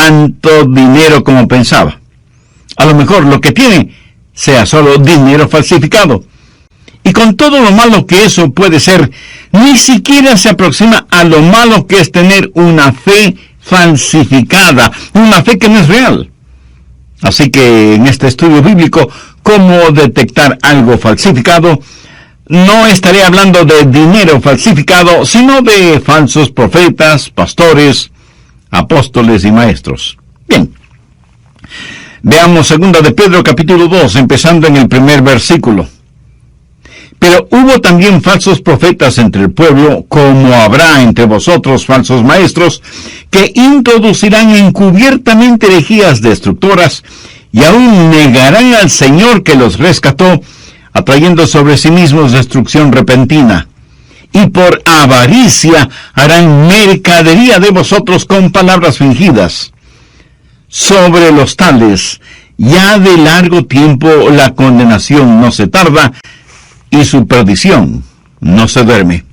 tanto dinero como pensaba. A lo mejor lo que tiene sea solo dinero falsificado. Y con todo lo malo que eso puede ser, ni siquiera se aproxima a lo malo que es tener una fe falsificada, una fe que no es real. Así que en este estudio bíblico, cómo detectar algo falsificado, no estaré hablando de dinero falsificado, sino de falsos profetas, pastores, apóstoles y maestros. Bien. Veamos 2 de Pedro capítulo 2, empezando en el primer versículo. Pero hubo también falsos profetas entre el pueblo, como habrá entre vosotros falsos maestros, que introducirán encubiertamente herejías destructoras, y aún negarán al Señor que los rescató, atrayendo sobre sí mismos destrucción repentina. Y por avaricia harán mercadería de vosotros con palabras fingidas. Sobre los tales, ya de largo tiempo la condenación no se tarda, y su perdición no se duerme.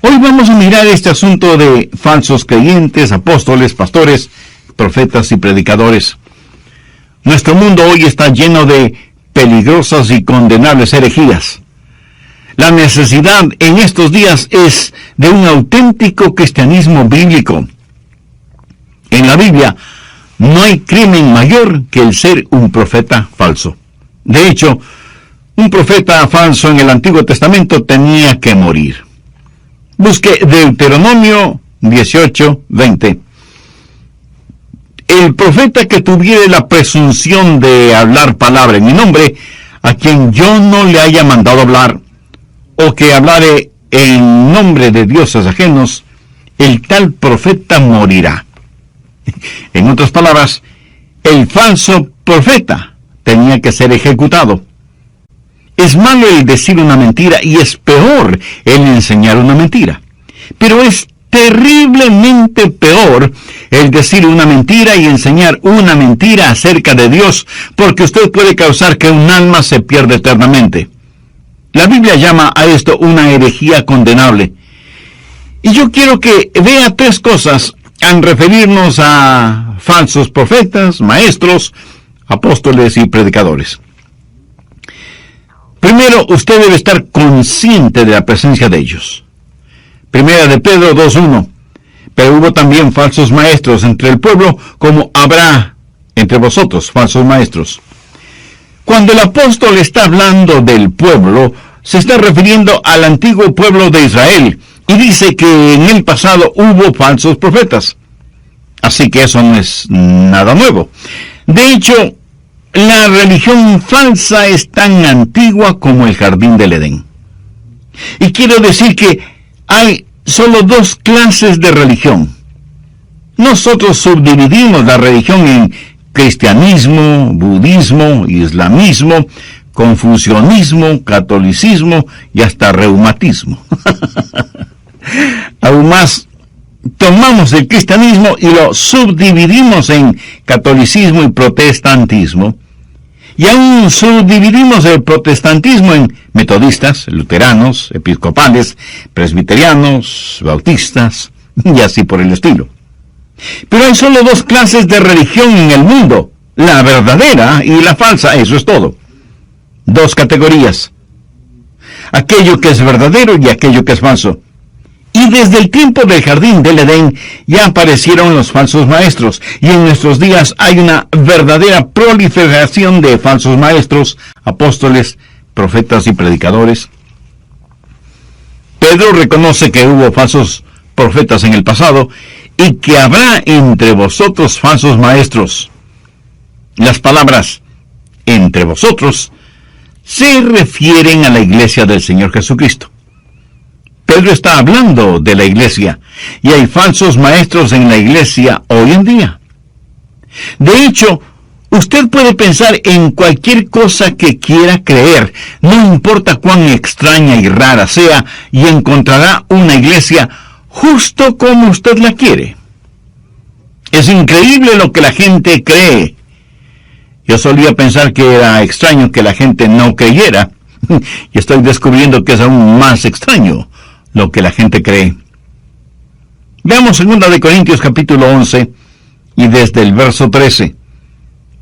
Hoy vamos a mirar este asunto de falsos creyentes, apóstoles, pastores, profetas y predicadores. Nuestro mundo hoy está lleno de peligrosas y condenables herejías. La necesidad en estos días es de un auténtico cristianismo bíblico. En la Biblia no hay crimen mayor que el ser un profeta falso. De hecho, un profeta falso en el Antiguo Testamento tenía que morir. Busque Deuteronomio 18:20. El profeta que tuviere la presunción de hablar palabra en mi nombre, a quien yo no le haya mandado hablar, o que hablare en nombre de dioses ajenos, el tal profeta morirá. En otras palabras, el falso profeta tenía que ser ejecutado. Es malo el decir una mentira y es peor el enseñar una mentira. Pero es terriblemente peor el decir una mentira y enseñar una mentira acerca de Dios, porque usted puede causar que un alma se pierda eternamente. La Biblia llama a esto una herejía condenable. Y yo quiero que vea tres cosas al referirnos a falsos profetas, maestros, apóstoles y predicadores. Primero, usted debe estar consciente de la presencia de ellos. 1 de Pedro 2:1. Pero hubo también falsos maestros entre el pueblo, como habrá entre vosotros falsos maestros. Cuando el apóstol está hablando del pueblo, se está refiriendo al antiguo pueblo de Israel, y dice que en el pasado hubo falsos profetas. Así que eso no es nada nuevo. De hecho, la religión falsa es tan antigua como el jardín del Edén. Y quiero decir que hay solo dos clases de religión. Nosotros subdividimos la religión en cristianismo, budismo, islamismo, confucianismo, catolicismo y hasta reumatismo. Aún más, tomamos el cristianismo y lo subdividimos en catolicismo y protestantismo, y aún subdividimos el protestantismo en metodistas, luteranos, episcopales, presbiterianos, bautistas, y así por el estilo. Pero hay solo dos clases de religión en el mundo, la verdadera y la falsa, eso es todo. Dos categorías: aquello que es verdadero y aquello que es falso. Y desde el tiempo del jardín del Edén ya aparecieron los falsos maestros, y en nuestros días hay una verdadera proliferación de falsos maestros, apóstoles, profetas y predicadores. Pedro reconoce que hubo falsos profetas en el pasado y que habrá entre vosotros falsos maestros. Las palabras entre vosotros se refieren a la iglesia del Señor Jesucristo. Pedro está hablando de la iglesia, y hay falsos maestros en la iglesia hoy en día. De hecho, usted puede pensar en cualquier cosa que quiera creer, no importa cuán extraña y rara sea, y encontrará una iglesia justo como usted la quiere. Es increíble lo que la gente cree. Yo solía pensar que era extraño que la gente no creyera, y estoy descubriendo que es aún más extraño lo que la gente cree. Veamos 2 de Corintios capítulo 11 y desde el verso 13.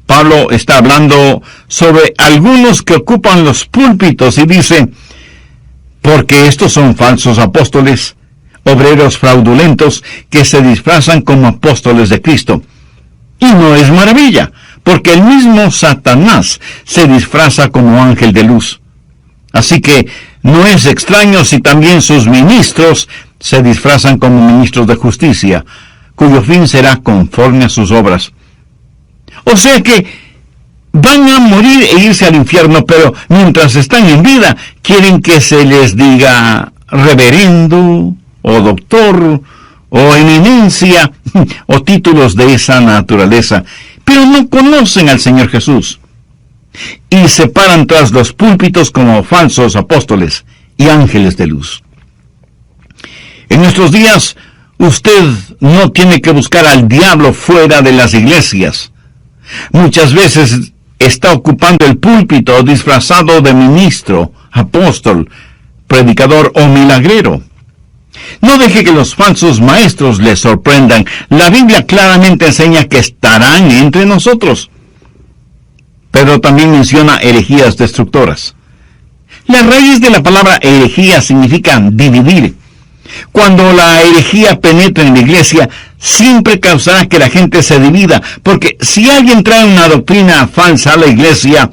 Pablo está hablando sobre algunos que ocupan los púlpitos y dice: porque estos son falsos apóstoles, obreros fraudulentos que se disfrazan como apóstoles de Cristo. Y no es maravilla, porque el mismo Satanás se disfraza como ángel de luz. Así que no es extraño si también sus ministros se disfrazan como ministros de justicia, cuyo fin será conforme a sus obras. O sea que van a morir e irse al infierno, pero mientras están en vida quieren que se les diga reverendo, o doctor, o eminencia, o títulos de esa naturaleza, pero no conocen al Señor Jesús. Y se paran tras los púlpitos como falsos apóstoles y ángeles de luz. En nuestros días, usted no tiene que buscar al diablo fuera de las iglesias. Muchas veces está ocupando el púlpito disfrazado de ministro, apóstol, predicador o milagrero. No deje que los falsos maestros le sorprendan. La Biblia claramente enseña que estarán entre nosotros. Pero también menciona herejías destructoras. La raíz de la palabra herejía significa dividir. Cuando la herejía penetra en la iglesia, siempre causará que la gente se divida, porque si alguien trae una doctrina falsa a la iglesia,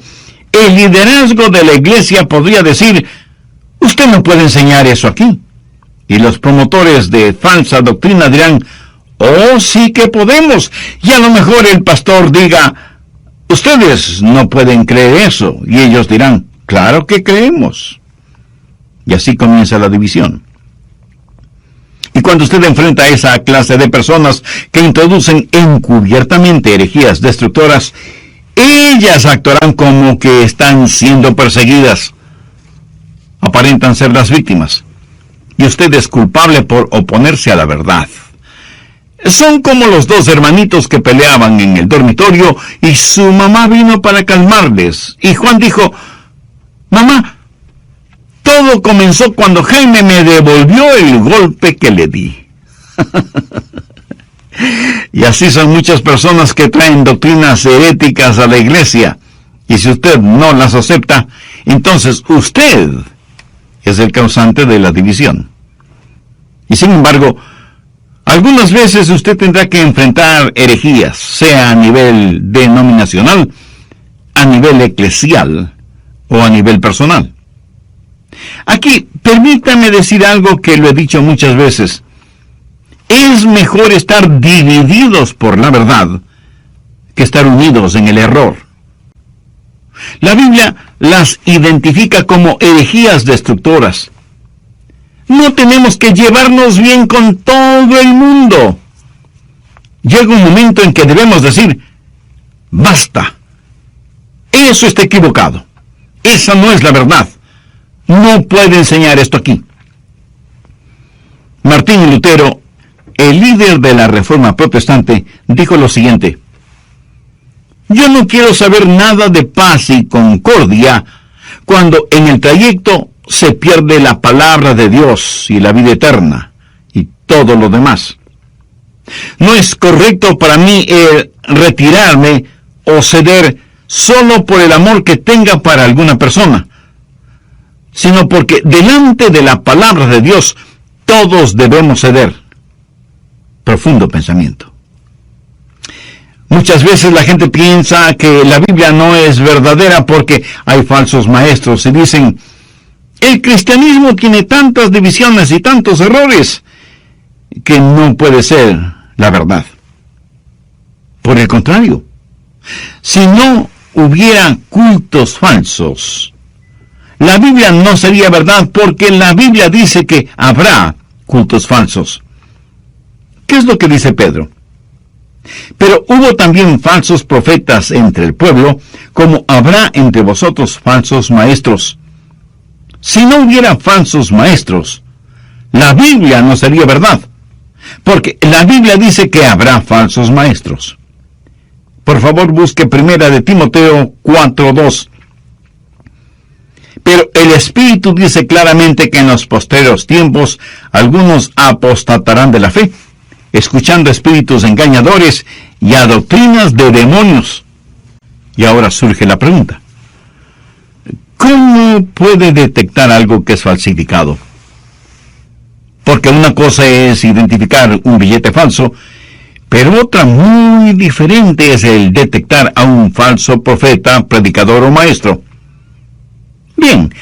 el liderazgo de la iglesia podría decir: usted no puede enseñar eso aquí. Y los promotores de falsa doctrina dirán: oh, sí que podemos. Y a lo mejor el pastor diga: ustedes no pueden creer eso. Y ellos dirán: claro que creemos. Y así comienza la división. Y cuando usted enfrenta a esa clase de personas que introducen encubiertamente herejías destructoras, ellas actuarán como que están siendo perseguidas. Aparentan ser las víctimas. Y usted es culpable por oponerse a la verdad. Son como los dos hermanitos que peleaban en el dormitorio y su mamá vino para calmarles. Y Juan dijo: mamá, todo comenzó cuando Jaime me devolvió el golpe que le di. Y así son muchas personas que traen doctrinas heréticas a la iglesia. Y si usted no las acepta, entonces usted es el causante de la división. Y sin embargo, algunas veces usted tendrá que enfrentar herejías, sea a nivel denominacional, a nivel eclesial o a nivel personal. Aquí, permítame decir algo que lo he dicho muchas veces. Es mejor estar divididos por la verdad que estar unidos en el error. La Biblia las identifica como herejías destructoras. No tenemos que llevarnos bien con todo el mundo. Llega un momento en que debemos decir: basta. Eso está equivocado. Esa no es la verdad. No puede enseñar esto aquí. Martín Lutero, el líder de la Reforma Protestante, dijo lo siguiente: yo no quiero saber nada de paz y concordia cuando en el trayecto se pierde la palabra de Dios y la vida eterna y todo lo demás. No es correcto para mí retirarme o ceder solo por el amor que tenga para alguna persona, sino porque delante de la palabra de Dios todos debemos ceder. Profundo pensamiento. Muchas veces la gente piensa que la Biblia no es verdadera porque hay falsos maestros y dicen: el cristianismo tiene tantas divisiones y tantos errores que no puede ser la verdad. Por el contrario, si no hubiera cultos falsos, la Biblia no sería verdad, porque la Biblia dice que habrá cultos falsos. ¿Qué es lo que dice Pedro? Pero hubo también falsos profetas entre el pueblo, como habrá entre vosotros falsos maestros. Si no hubiera falsos maestros, la Biblia no sería verdad, porque la Biblia dice que habrá falsos maestros. Por favor, busque 1 de Timoteo 4:2. Pero el Espíritu dice claramente que en los postreros tiempos algunos apostatarán de la fe, escuchando espíritus engañadores y a doctrinas de demonios. Y ahora surge la pregunta: ¿cómo puede detectar algo que es falsificado? Porque una cosa es identificar un billete falso, pero otra muy diferente es el detectar a un falso profeta, predicador o maestro. Bien,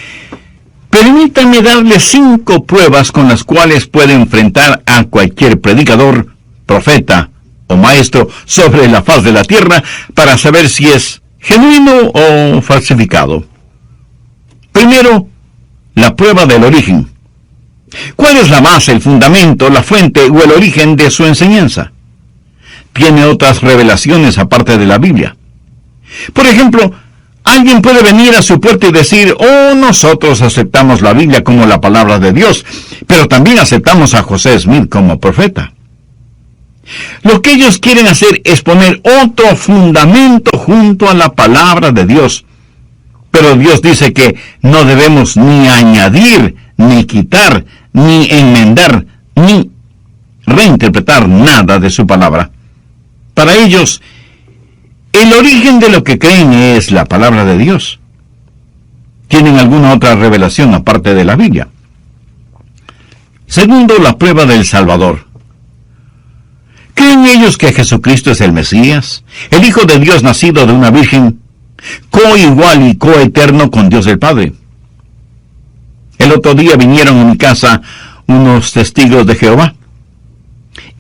permítanme darles 5 pruebas con las cuales puede enfrentar a cualquier predicador, profeta o maestro sobre la faz de la tierra para saber si es genuino o falsificado. Primero, la prueba del origen. ¿Cuál es la base, el fundamento, la fuente o el origen de su enseñanza? ¿Tiene otras revelaciones aparte de la Biblia? Por ejemplo, alguien puede venir a su puerta y decir: oh, nosotros aceptamos la Biblia como la palabra de Dios, pero también aceptamos a José Smith como profeta. Lo que ellos quieren hacer es poner otro fundamento junto a la palabra de Dios. Pero Dios dice que no debemos ni añadir, ni quitar, ni enmendar, ni reinterpretar nada de su palabra. Para ellos, el origen de lo que creen es la palabra de Dios. ¿Tienen alguna otra revelación aparte de la Biblia? Segundo, la prueba del Salvador. ¿Creen ellos que Jesucristo es el Mesías, el Hijo de Dios nacido de una virgen, coigual y coeterno con Dios el Padre? El otro día vinieron a mi casa unos testigos de Jehová,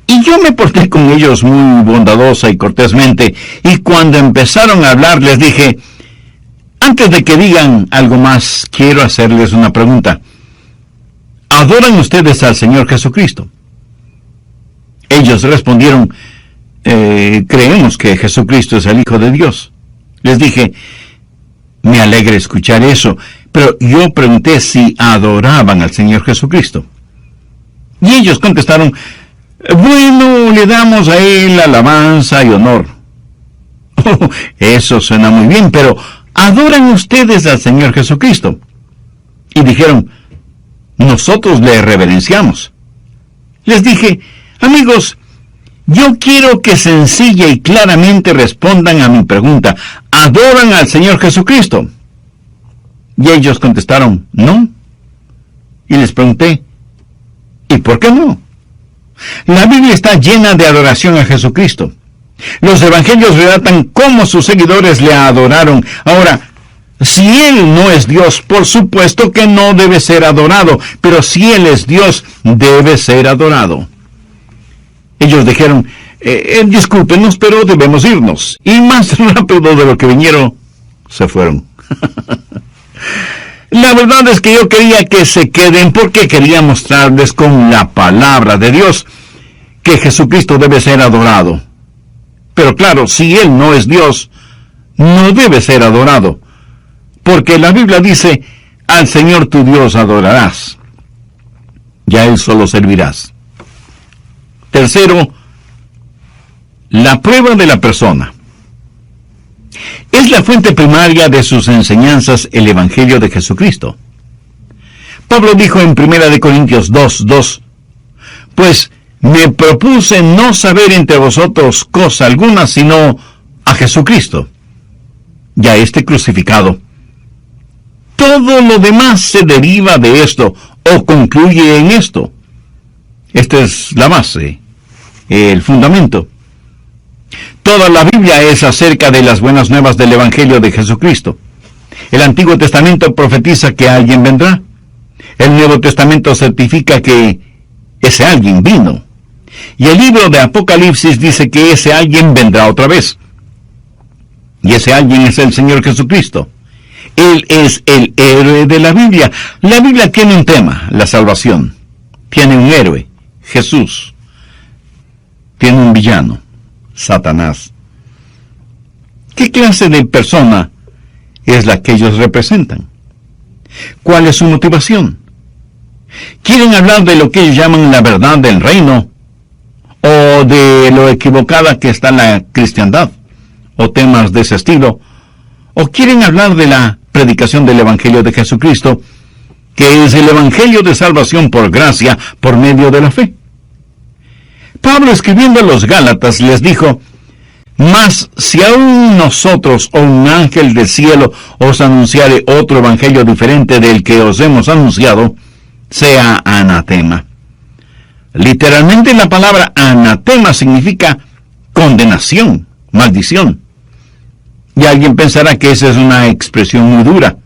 y yo me porté con ellos muy bondadosa y cortésmente, y cuando empezaron a hablar les dije: antes de que digan algo más, quiero hacerles una pregunta. ¿Adoran ustedes al Señor Jesucristo? Ellos respondieron: creemos que Jesucristo es el Hijo de Dios. Les dije: me alegra escuchar eso, pero yo pregunté si adoraban al Señor Jesucristo. Y ellos contestaron: bueno, le damos a Él alabanza y honor. Oh, eso suena muy bien, pero ¿adoran ustedes al Señor Jesucristo? Y dijeron: nosotros le reverenciamos. Les dije: amigos, yo quiero que sencilla y claramente respondan a mi pregunta: ¿adoran al Señor Jesucristo? Y ellos contestaron: no. Y les pregunté: ¿y por qué no? La Biblia está llena de adoración a Jesucristo. Los evangelios relatan cómo sus seguidores le adoraron. Ahora, si Él no es Dios, por supuesto que no debe ser adorado, pero si Él es Dios, debe ser adorado. Ellos dijeron: discúlpenos, pero debemos irnos. Y más rápido de lo que vinieron, se fueron. La verdad es que yo quería que se queden porque quería mostrarles con la palabra de Dios que Jesucristo debe ser adorado. Pero claro, si Él no es Dios, no debe ser adorado. Porque la Biblia dice: al Señor tu Dios adorarás, y a Él solo servirás. Tercero, la prueba de la persona. Es la fuente primaria de sus enseñanzas el Evangelio de Jesucristo. Pablo dijo en 1 Corintios 2:2, pues me propuse no saber entre vosotros cosa alguna sino a Jesucristo, y a este crucificado. Todo lo demás se deriva de esto, o concluye en esto. Esta es la base, el fundamento. Toda la Biblia es acerca de las buenas nuevas del Evangelio de Jesucristo. El Antiguo Testamento profetiza que alguien vendrá. El Nuevo Testamento certifica que ese alguien vino. Y el libro de Apocalipsis dice que ese alguien vendrá otra vez. Y ese alguien es el Señor Jesucristo. Él es el héroe de la Biblia. La Biblia tiene un tema, la salvación. Tiene un héroe, Jesús. Tiene un villano, Satanás. ¿Qué clase de persona es la que ellos representan? ¿Cuál es su motivación? ¿Quieren hablar de lo que ellos llaman la verdad del reino? ¿O de lo equivocada que está la cristiandad? ¿O temas de ese estilo? ¿O quieren hablar de la predicación del Evangelio de Jesucristo, que es el Evangelio de salvación por gracia, por medio de la fe? Pablo, escribiendo a los Gálatas, les dijo: mas si aún nosotros o un ángel del cielo os anunciare otro evangelio diferente del que os hemos anunciado, sea anatema. Literalmente la palabra anatema significa condenación, maldición. Y alguien pensará que esa es una expresión muy dura.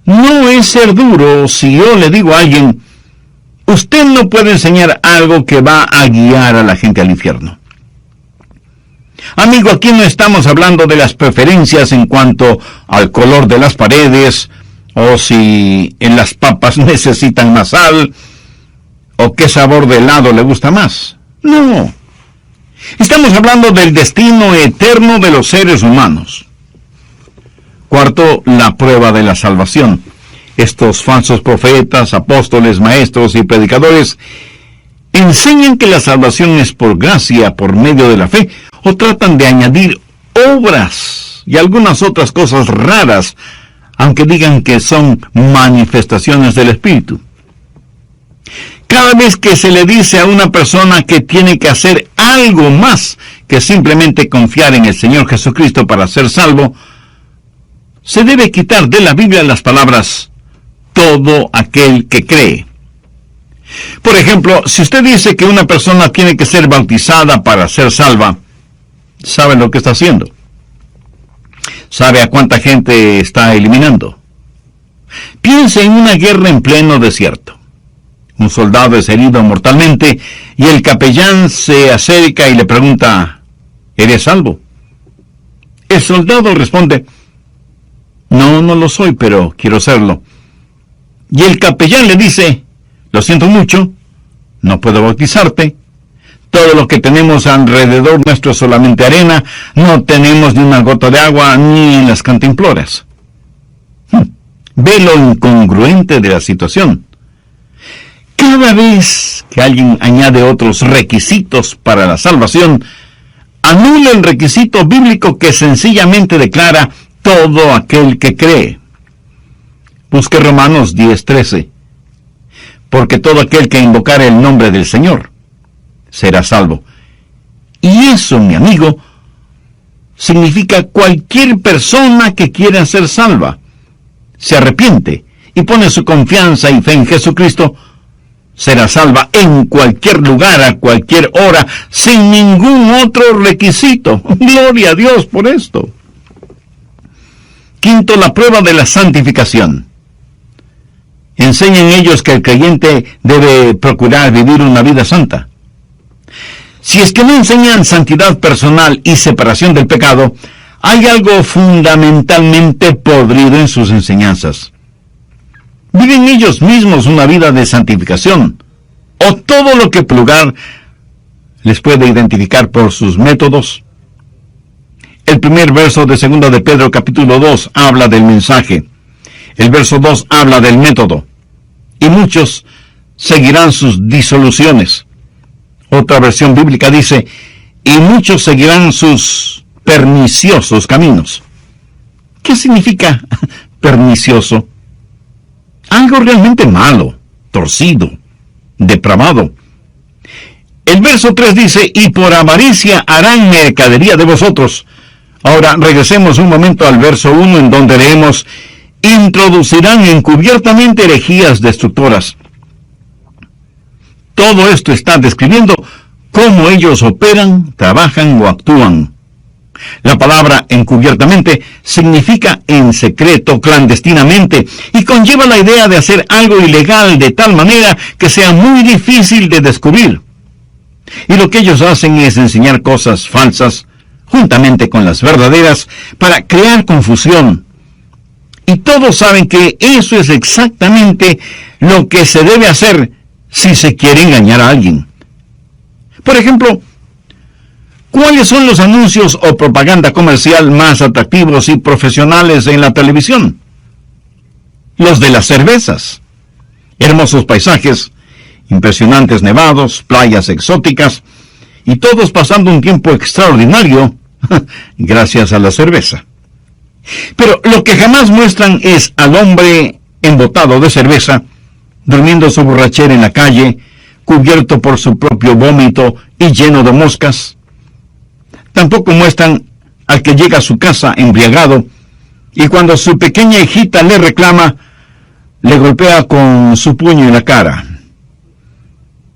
No es ser duro si yo le digo a alguien: usted no puede enseñar algo que va a guiar a la gente al infierno. Amigo, aquí no estamos hablando de las preferencias en cuanto al color de las paredes, o si en las papas necesitan más sal, o qué sabor de helado le gusta más. No. Estamos hablando del destino eterno de los seres humanos. Cuarto, la prueba de la salvación. Estos falsos profetas, apóstoles, maestros y predicadores enseñan que la salvación es por gracia, por medio de la fe, o tratan de añadir obras y algunas otras cosas raras, aunque digan que son manifestaciones del Espíritu. Cada vez que se le dice a una persona que tiene que hacer algo más que simplemente confiar en el Señor Jesucristo para ser salvo, se debe quitar de la Biblia las palabras todo aquel que cree. Por ejemplo, si usted dice que una persona tiene que ser bautizada para ser salva, ¿sabe lo que está haciendo? ¿Sabe a cuánta gente está eliminando? Piense en una guerra en pleno desierto. Un soldado es herido mortalmente y el capellán se acerca y le pregunta: ¿eres salvo? El soldado responde: no lo soy, pero quiero serlo. Y el capellán le dice: lo siento mucho, no puedo bautizarte. Todo lo que tenemos alrededor nuestro es solamente arena, no tenemos ni una gota de agua ni en las cantimploras. Ve lo incongruente de la situación. Cada vez que alguien añade otros requisitos para la salvación, anula el requisito bíblico que sencillamente declara todo aquel que cree. Busque Romanos 10:13. Porque todo aquel que invocare el nombre del Señor será salvo. Y eso, mi amigo, significa cualquier persona que quiera ser salva, se arrepiente y pone su confianza y fe en Jesucristo, será salva en cualquier lugar, a cualquier hora, sin ningún otro requisito. Gloria a Dios por esto. Quinto, la prueba de la santificación. Enseñan ellos que el creyente debe procurar vivir una vida santa. Si es que no enseñan santidad personal y separación del pecado, hay algo fundamentalmente podrido en sus enseñanzas. ¿Viven ellos mismos una vida de santificación? ¿O todo lo que Plugar les puede identificar por sus métodos? El primer verso de 2 de Pedro capítulo 2 habla del mensaje. El verso 2 habla del método. Y muchos seguirán sus disoluciones. Otra versión bíblica dice: y muchos seguirán sus perniciosos caminos. ¿Qué significa pernicioso? Algo realmente malo, torcido, depravado. El verso 3 dice: y por avaricia harán mercadería de vosotros. Ahora regresemos un momento al verso 1, en donde leemos: introducirán encubiertamente herejías destructoras. Todo esto está describiendo cómo ellos operan, trabajan o actúan. La palabra encubiertamente significa en secreto, clandestinamente, y conlleva la idea de hacer algo ilegal de tal manera que sea muy difícil de descubrir. Y lo que ellos hacen es enseñar cosas falsas, juntamente con las verdaderas, para crear confusión. Y todos saben que eso es exactamente lo que se debe hacer si se quiere engañar a alguien. Por ejemplo, ¿cuáles son los anuncios o propaganda comercial más atractivos y profesionales en la televisión? Los de las cervezas. Hermosos paisajes, impresionantes nevados, playas exóticas, y todos pasando un tiempo extraordinario gracias a la cerveza. Pero lo que jamás muestran es al hombre embotado de cerveza, durmiendo su borrachera en la calle, cubierto por su propio vómito y lleno de moscas. Tampoco muestran al que llega a su casa embriagado y cuando su pequeña hijita le reclama, le golpea con su puño en la cara.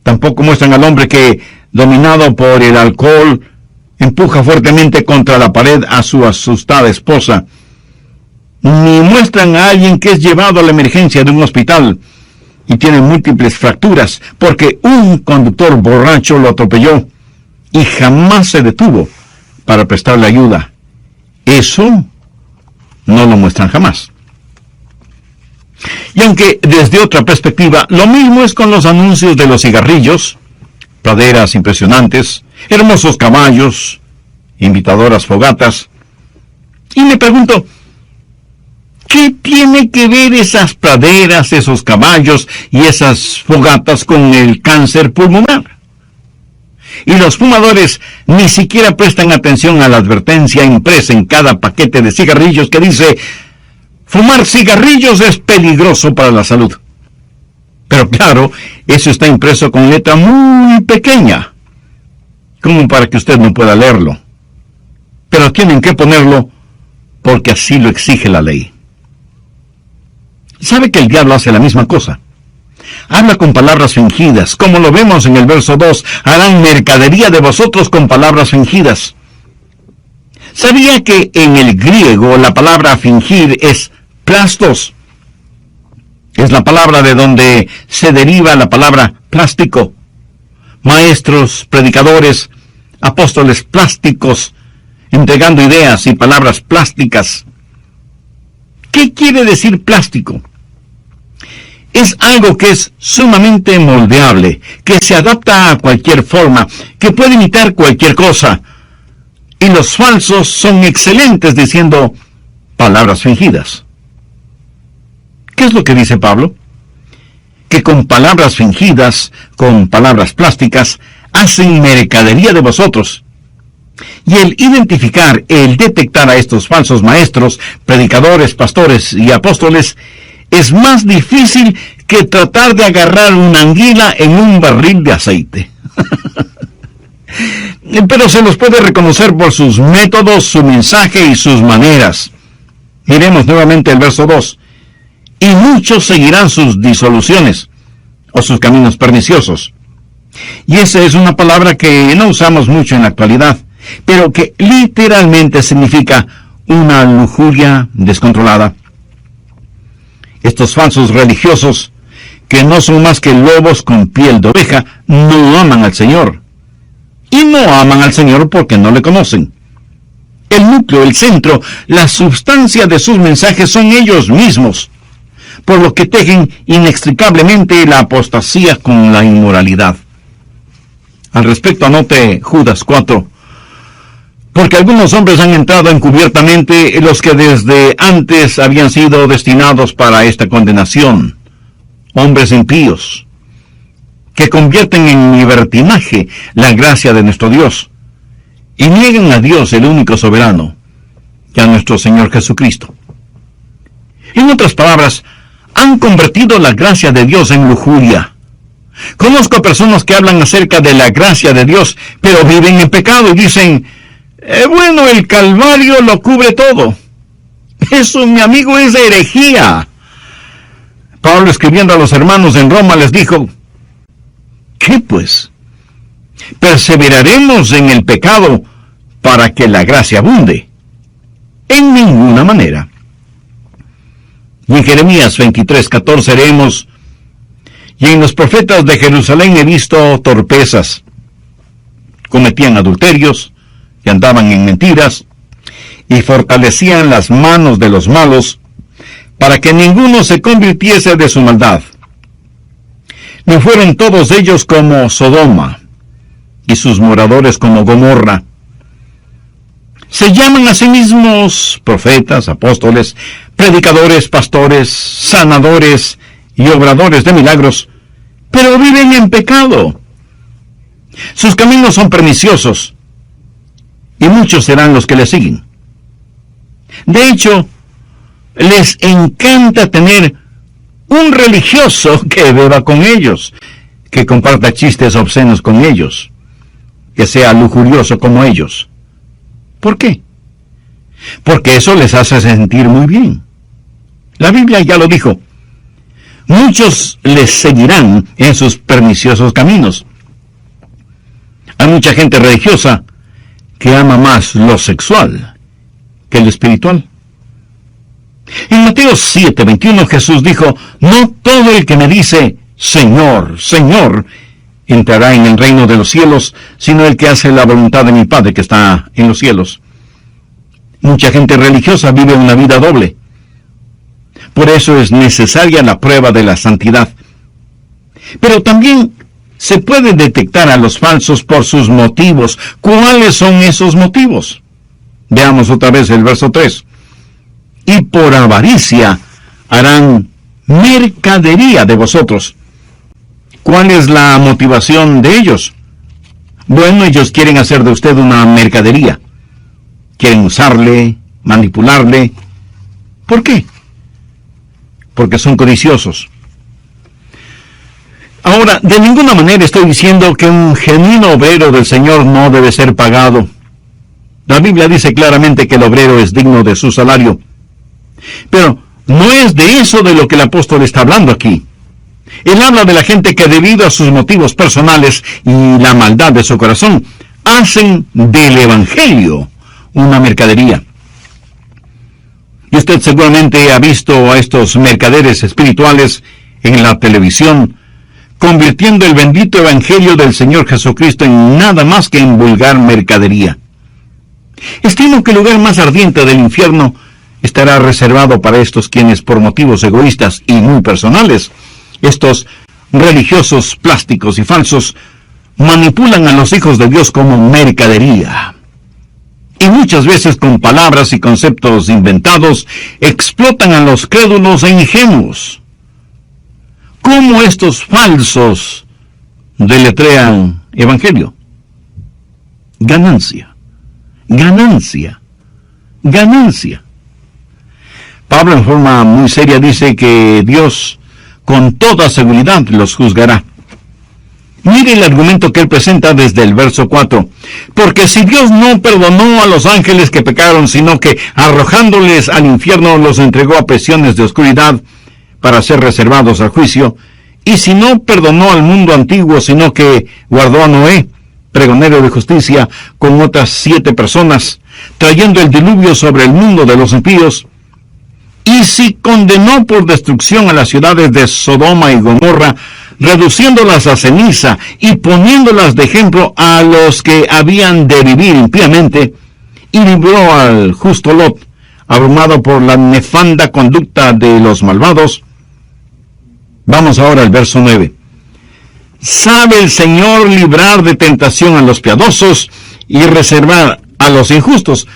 Tampoco muestran al hombre que, dominado por el alcohol, empuja fuertemente contra la pared a su asustada esposa. Ni muestran a alguien que es llevado a la emergencia de un hospital y tiene múltiples fracturas porque un conductor borracho lo atropelló y jamás se detuvo para prestarle ayuda. Eso no lo muestran jamás. Y aunque desde otra perspectiva, lo mismo es con los anuncios de los cigarrillos, praderas impresionantes, hermosos caballos, invitadoras fogatas. Y me pregunto, ¿qué tiene que ver esas praderas, esos caballos y esas fogatas con el cáncer pulmonar? Y los fumadores ni siquiera prestan atención a la advertencia impresa en cada paquete de cigarrillos que dice: fumar cigarrillos es peligroso para la salud. Pero claro, eso está impreso con letra muy pequeña, como para que usted no pueda leerlo. Pero tienen que ponerlo porque así lo exige la ley. ¿Sabe que el diablo hace la misma cosa? Habla con palabras fingidas, como lo vemos en el verso 2, harán mercadería de vosotros con palabras fingidas. ¿Sabía que en el griego la palabra fingir es plastos? Es la palabra de donde se deriva la palabra plástico. Maestros, predicadores, apóstoles plásticos, entregando ideas y palabras plásticas. ¿Qué quiere decir plástico? Es algo que es sumamente moldeable, que se adapta a cualquier forma, que puede imitar cualquier cosa. Y los falsos son excelentes diciendo palabras fingidas. ¿Qué es lo que dice Pablo? Que con palabras fingidas, con palabras plásticas, hacen mercadería de vosotros. Y el identificar, el detectar a estos falsos maestros, predicadores, pastores y apóstoles, es más difícil que tratar de agarrar una anguila en un barril de aceite. Pero se los puede reconocer por sus métodos, su mensaje y sus maneras. Miremos nuevamente el verso 2. Y muchos seguirán sus disoluciones, o sus caminos perniciosos. Y esa es una palabra que no usamos mucho en la actualidad, pero que literalmente significa una lujuria descontrolada. Estos falsos religiosos, que no son más que lobos con piel de oveja, no aman al Señor. Y no aman al Señor porque no le conocen. El núcleo, el centro, la sustancia de sus mensajes son ellos mismos, por lo que tejen inextricablemente la apostasía con la inmoralidad. Al respecto, anote Judas 4, porque algunos hombres han entrado encubiertamente, los que desde antes habían sido destinados para esta condenación, hombres impíos, que convierten en libertinaje la gracia de nuestro Dios, y niegan a Dios, el único soberano, y a nuestro Señor Jesucristo. En otras palabras, han convertido la gracia de Dios en lujuria. Conozco personas que hablan acerca de la gracia de Dios, pero viven en pecado y dicen: bueno, el Calvario lo cubre todo. Eso, mi amigo, es herejía. Pablo, escribiendo a los hermanos en Roma, les dijo: ¿qué pues? ¿Perseveraremos en el pecado para que la gracia abunde? En ninguna manera. Y en Jeremías 23:14 leemos: y en los profetas de Jerusalén he visto torpezas. Cometían adulterios y andaban en mentiras, y fortalecían las manos de los malos, para que ninguno se convirtiese de su maldad. ¿No fueron todos ellos como Sodoma, y sus moradores como Gomorra? Se llaman a sí mismos profetas, apóstoles, predicadores, pastores, sanadores y obradores de milagros, pero viven en pecado. Sus caminos son perniciosos, y muchos serán los que le siguen. De hecho, les encanta tener un religioso que beba con ellos, que comparta chistes obscenos con ellos, que sea lujurioso como ellos. ¿Por qué? Porque eso les hace sentir muy bien. La Biblia ya lo dijo. Muchos les seguirán en sus perniciosos caminos. Hay mucha gente religiosa que ama más lo sexual que lo espiritual. En Mateo 7:21 Jesús dijo: no todo el que me dice Señor, Señor, entrará en el reino de los cielos, sino el que hace la voluntad de mi Padre que está en los cielos. Mucha gente religiosa vive una vida doble. Por eso es necesaria la prueba de la santidad. Pero también se puede detectar a los falsos por sus motivos. ¿Cuáles son esos motivos? Veamos otra vez el verso 3. Y por avaricia harán mercadería de vosotros. ¿Cuál es la motivación de ellos? Bueno, ellos quieren hacer de usted una mercadería. Quieren usarle, manipularle. ¿Por qué? Porque son codiciosos. Ahora, de ninguna manera estoy diciendo que un genuino obrero del Señor no debe ser pagado. La Biblia dice claramente que el obrero es digno de su salario. Pero no es de eso de lo que el apóstol está hablando aquí. Él habla de la gente que debido a sus motivos personales y la maldad de su corazón, hacen del Evangelio una mercadería. Y usted seguramente ha visto a estos mercaderes espirituales en la televisión, convirtiendo el bendito Evangelio del Señor Jesucristo en nada más que en vulgar mercadería. Estimo que el lugar más ardiente del infierno estará reservado para estos quienes por motivos egoístas y muy personales, estos religiosos plásticos y falsos, manipulan a los hijos de Dios como mercadería. Y muchas veces con palabras y conceptos inventados, explotan a los crédulos e ingenuos. ¿Cómo estos falsos deletrean evangelio? Ganancia, ganancia, ganancia. Pablo en forma muy seria dice que Dios con toda seguridad los juzgará. Mire el argumento que él presenta desde el verso 4. Porque si Dios no perdonó a los ángeles que pecaron, sino que arrojándoles al infierno los entregó a prisiones de oscuridad para ser reservados al juicio, y si no perdonó al mundo antiguo, sino que guardó a Noé, pregonero de justicia, con otras 7 personas, trayendo el diluvio sobre el mundo de los impíos, y si condenó por destrucción a las ciudades de Sodoma y Gomorra, reduciéndolas a ceniza y poniéndolas de ejemplo a los que habían de vivir impíamente, y libró al justo Lot, abrumado por la nefanda conducta de los malvados. Vamos ahora al verso 9. Sabe el Señor librar de tentación a los piadosos y reservar a los injustos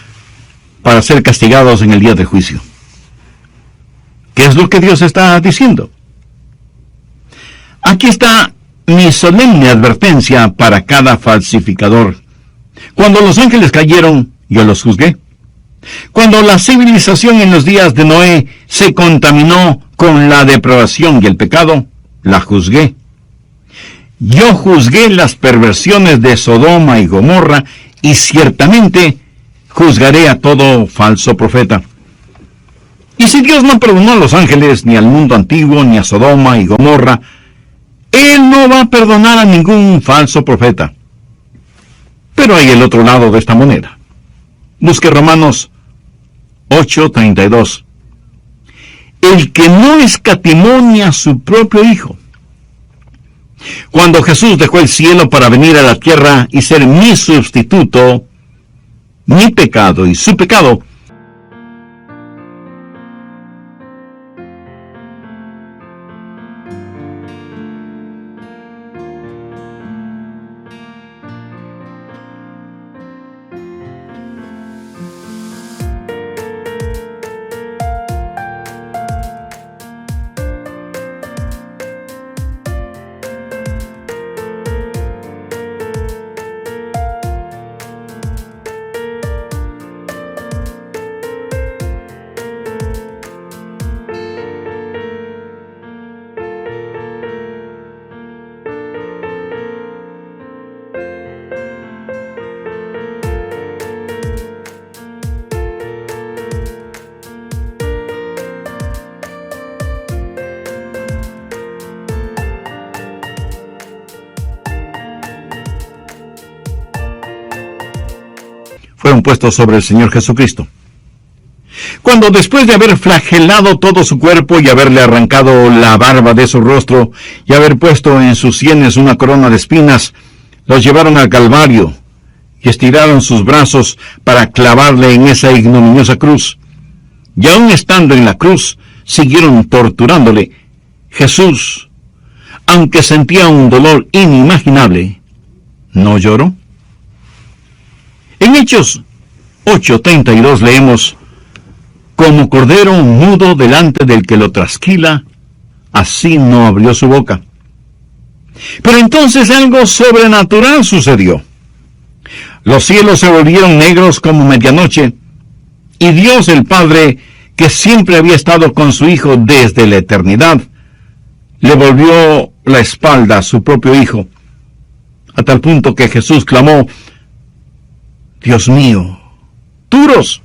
para ser castigados en el día de juicio. ¿Qué es lo que Dios está diciendo? Aquí está mi solemne advertencia para cada falsificador. Cuando los ángeles cayeron, yo los juzgué. Cuando la civilización en los días de Noé se contaminó con la depravación y el pecado, la juzgué. Yo juzgué las perversiones de Sodoma y Gomorra, y ciertamente juzgaré a todo falso profeta. Y si Dios no perdonó a los ángeles, ni al mundo antiguo, ni a Sodoma y Gomorra, Él no va a perdonar a ningún falso profeta. Pero hay el otro lado de esta moneda. Busque Romanos 8:32. El que no escatimó ni a su propio Hijo. Cuando Jesús dejó el cielo para venir a la tierra y ser mi sustituto, mi pecado y su pecado, fueron puestos sobre el Señor Jesucristo. Cuando después de haber flagelado todo su cuerpo y haberle arrancado la barba de su rostro y haber puesto en sus sienes una corona de espinas, los llevaron al Calvario y estiraron sus brazos para clavarle en esa ignominiosa cruz. Y aun estando en la cruz, siguieron torturándole. Jesús, aunque sentía un dolor inimaginable, ¿no lloró? En Hechos 8:32 leemos: como cordero mudo delante del que lo trasquila, así no abrió su boca. Pero entonces algo sobrenatural sucedió. Los cielos se volvieron negros como medianoche, y Dios el Padre, que siempre había estado con su Hijo desde la eternidad, le volvió la espalda a su propio Hijo, a tal punto que Jesús clamó: Dios mío, duros.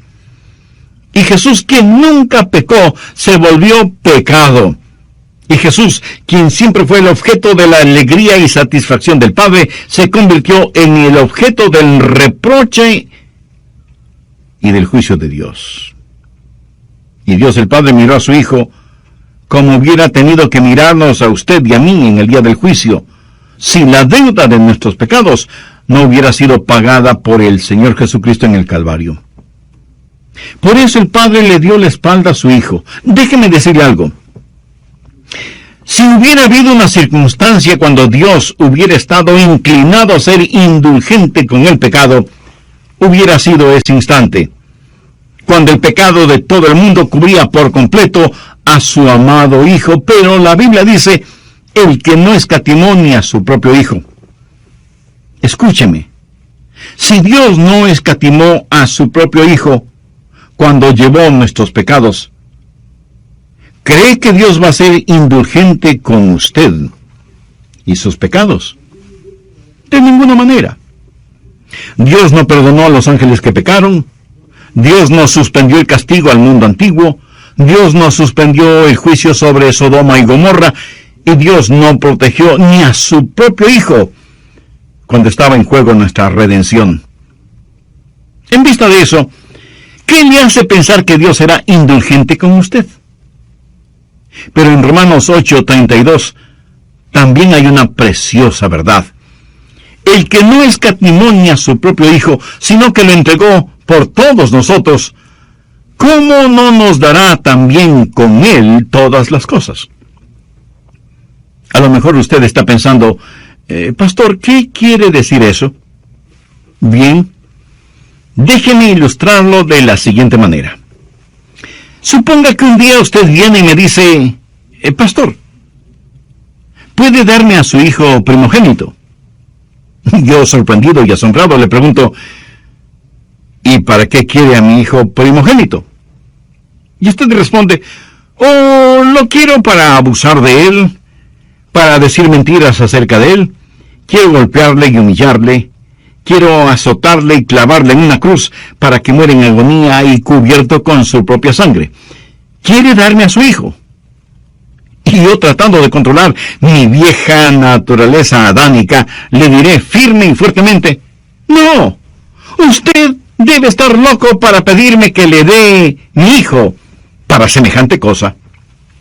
Y Jesús, quien nunca pecó, se volvió pecado. Y Jesús, quien siempre fue el objeto de la alegría y satisfacción del Padre, se convirtió en el objeto del reproche y del juicio de Dios. Y Dios el Padre miró a su Hijo como hubiera tenido que mirarnos a usted y a mí en el día del juicio, si la deuda de nuestros pecados no hubiera sido pagada por el Señor Jesucristo en el Calvario. Por eso el Padre le dio la espalda a su Hijo. Déjeme decirle algo. Si hubiera habido una circunstancia cuando Dios hubiera estado inclinado a ser indulgente con el pecado, hubiera sido ese instante, cuando el pecado de todo el mundo cubría por completo a su amado Hijo. Pero la Biblia dice: el que no escatimó ni a su propio Hijo. Escúcheme, si Dios no escatimó a su propio Hijo cuando llevó nuestros pecados, ¿cree que Dios va a ser indulgente con usted y sus pecados? De ninguna manera. Dios no perdonó a los ángeles que pecaron. Dios no suspendió el castigo al mundo antiguo. Dios no suspendió el juicio sobre Sodoma y Gomorra. Y Dios no protegió ni a su propio Hijo cuando estaba en juego nuestra redención. En vista de eso, ¿qué le hace pensar que Dios será indulgente con usted? Pero en Romanos 8:32 también hay una preciosa verdad. El que no escatimó ni a su propio Hijo, sino que lo entregó por todos nosotros, ¿cómo no nos dará también con Él todas las cosas? A lo mejor usted está pensando: pastor, ¿qué quiere decir eso? Bien, déjeme ilustrarlo de la siguiente manera. Suponga que un día usted viene y me dice: pastor, ¿puede darme a su hijo primogénito? Yo, sorprendido y asombrado, le pregunto: ¿y para qué quiere a mi hijo primogénito? Y usted responde: oh, lo quiero para abusar de él, para decir mentiras acerca de él, quiero golpearle y humillarle, quiero azotarle y clavarle en una cruz para que muera en agonía y cubierto con su propia sangre. Quiere darme a su hijo. Y yo, tratando de controlar mi vieja naturaleza adánica, le diré firme y fuertemente: no, usted debe estar loco para pedirme que le dé mi hijo para semejante cosa.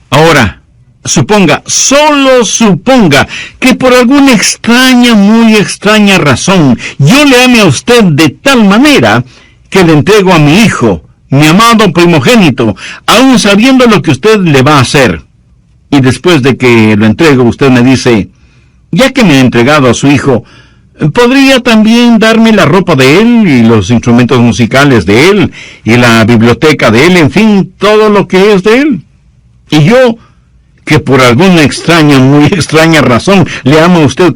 Ahora, suponga, solo suponga, que por alguna extraña, muy extraña razón, yo le ame a usted de tal manera que le entrego a mi hijo, mi amado primogénito, aun sabiendo lo que usted le va a hacer. Y después de que lo entrego, usted me dice: ya que me ha entregado a su hijo, ¿podría también darme la ropa de él y los instrumentos musicales de él y la biblioteca de él, en fin, todo lo que es de él? Y yo, que por alguna extraña, muy extraña razón, le amo a usted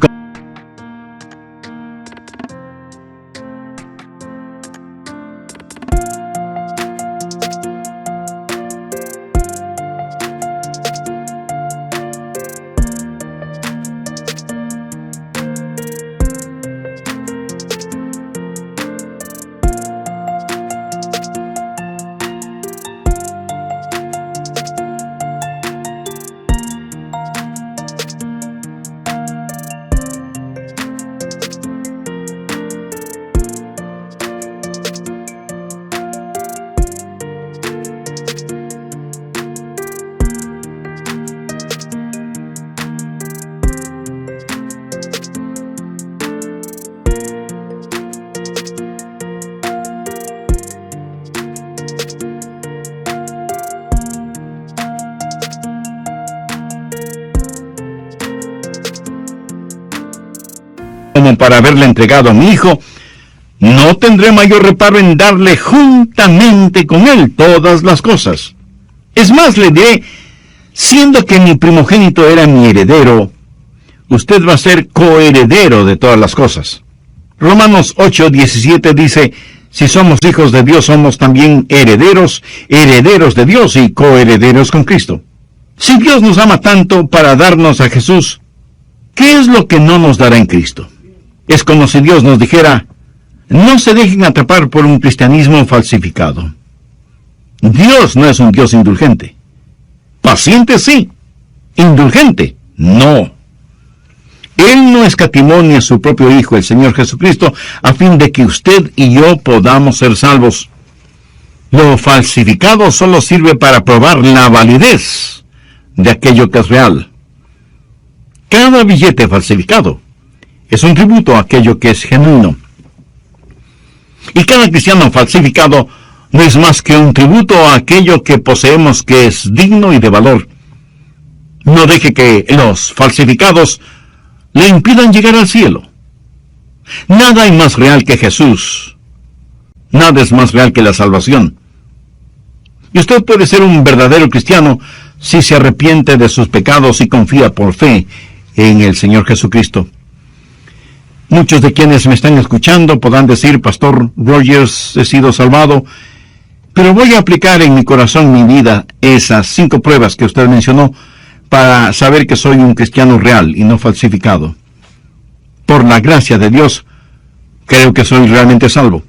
como para haberle entregado a mi hijo, no tendré mayor reparo en darle juntamente con él todas las cosas. Es más, le diré, siendo que mi primogénito era mi heredero, usted va a ser coheredero de todas las cosas. Romanos 8:17 dice, si somos hijos de Dios, somos también herederos, herederos de Dios y coherederos con Cristo. Si Dios nos ama tanto para darnos a Jesús, ¿qué es lo que no nos dará en Cristo? Es como si Dios nos dijera, no se dejen atrapar por un cristianismo falsificado. Dios no es un Dios indulgente. Paciente sí, indulgente no. Él no escatimó ni a su propio Hijo, el Señor Jesucristo, a fin de que usted y yo podamos ser salvos. Lo falsificado solo sirve para probar la validez de aquello que es real. Cada billete falsificado es un tributo a aquello que es genuino. Y cada cristiano falsificado no es más que un tributo a aquello que poseemos que es digno y de valor. No deje que los falsificados le impidan llegar al cielo. Nada hay más real que Jesús. Nada es más real que la salvación. Y usted puede ser un verdadero cristiano si se arrepiente de sus pecados y confía por fe en el Señor Jesucristo. Muchos de quienes me están escuchando podrán decir, Pastor Rogers, he sido salvado, pero voy a aplicar en mi corazón, mi vida, esas 5 pruebas que usted mencionó para saber que soy un cristiano real y no falsificado. Por la gracia de Dios, creo que soy realmente salvo.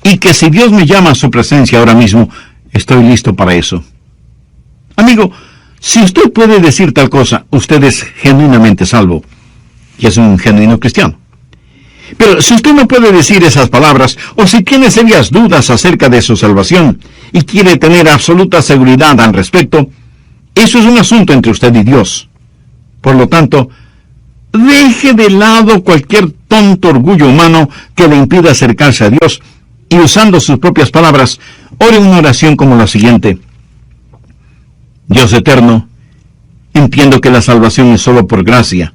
Y que si Dios me llama a su presencia ahora mismo, estoy listo para eso. Amigo, si usted puede decir tal cosa, usted es genuinamente salvo y es un genuino cristiano. Pero si usted no puede decir esas palabras, o si tiene serias dudas acerca de su salvación y quiere tener absoluta seguridad al respecto, eso es un asunto entre usted y Dios. Por lo tanto, deje de lado cualquier tonto orgullo humano que le impida acercarse a Dios y, usando sus propias palabras, ore una oración como la siguiente. Dios eterno, entiendo que la salvación es solo por gracia,